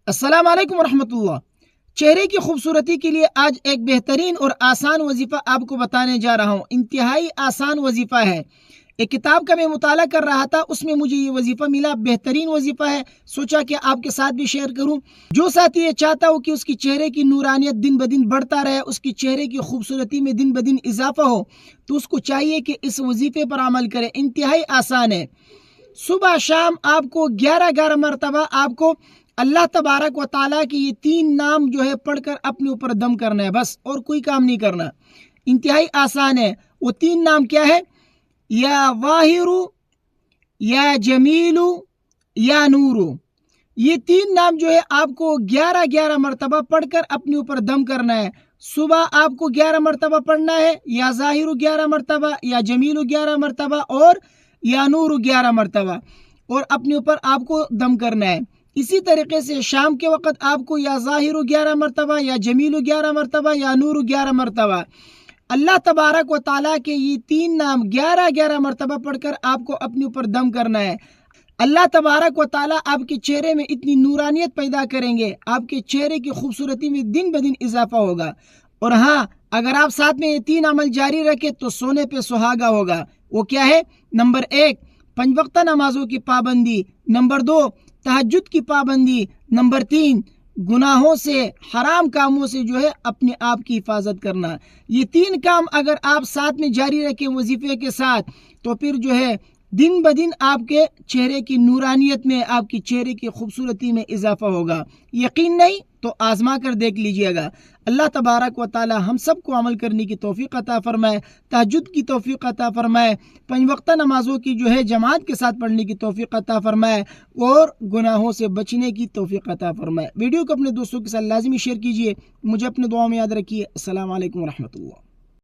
السلام علیکم ورحمۃ اللہ۔ چہرے کی خوبصورتی کے لیے آج ایک بہترین اور آسان وظیفہ آپ کو بتانے جا رہا ہوں۔ انتہائی آسان وظیفہ ہے۔ ایک کتاب کا میں مطالعہ کر رہا تھا، اس میں مجھے یہ وظیفہ ملا، بہترین وظیفہ ہے، سوچا کہ آپ کے ساتھ بھی شیئر کروں۔ جو ساتھی یہ چاہتا ہو کہ اس کی چہرے کی نورانیت دن بدن بڑھتا رہے، اس کی چہرے کی خوبصورتی میں دن بدن اضافہ ہو، تو اس کو چاہیے کہ اس وظیفے پر عمل کرے۔ انتہائی آسان ہے۔ صبح شام آپ کو 11 مرتبہ آپ کو اللہ تبارک و تعالیٰ کی یہ 3 نام جو ہے پڑھ کر اپنے اوپر دم کرنا ہے، بس اور کوئی کام نہیں کرنا۔ انتہائی آسان ہے۔ وہ 3 نام کیا ہے؟ یا واہر، یا جمیل، یا نور۔ یہ 3 نام جو ہے آپ کو 11 مرتبہ پڑھ کر اپنے اوپر دم کرنا ہے۔ صبح آپ کو 11 مرتبہ پڑھنا ہے، یا ظاہر 11 مرتبہ، یا جمیل 11 مرتبہ، اور یا نور 11 مرتبہ، اور اپنے اوپر آپ کو دم کرنا ہے۔ اسی طریقے سے شام کے وقت آپ کو یا ظاہر 11 مرتبہ، یا جمیل 11 مرتبہ، یا نور 11 مرتبہ، اللہ تبارک و تعالیٰ کے یہ 3 نام 11 مرتبہ پڑھ کر آپ کو اپنے اوپر دم کرنا ہے۔ اللہ تبارک و تعالیٰ آپ کے چہرے میں اتنی نورانیت پیدا کریں گے، آپ کے چہرے کی خوبصورتی میں دن بدن اضافہ ہوگا۔ اور ہاں، اگر آپ ساتھ میں یہ 3 عمل جاری رکھے تو سونے پہ سہاگا ہوگا۔ وہ کیا ہے؟ نمبر 1، 5 وقتہ نمازوں کی پابندی۔ نمبر 2، تہجد کی پابندی۔ نمبر 3، گناہوں سے، حرام کاموں سے جو ہے اپنے آپ کی حفاظت کرنا۔ یہ 3 کام اگر آپ ساتھ میں جاری رکھیں وظیفے کے ساتھ، تو پھر جو ہے دن بدن آپ کے چہرے کی نورانیت میں، آپ کی چہرے کی خوبصورتی میں اضافہ ہوگا۔ یقین نہیں تو آزما کر دیکھ لیجئے گا۔ اللہ تبارک و تعالی ہم سب کو عمل کرنے کی توفیق عطا فرمائے، تہجد کی توفیق عطا فرمائے، 5 وقتہ نمازوں کی جو ہے جماعت کے ساتھ پڑھنے کی توفیق عطا فرمائے، اور گناہوں سے بچنے کی توفیق عطا فرمائے۔ ویڈیو کو اپنے دوستوں کے ساتھ لازمی شیئر کیجئے۔ مجھے اپنے دعاؤں میں یاد رکھیے۔ السلام علیکم ورحمۃ اللہ۔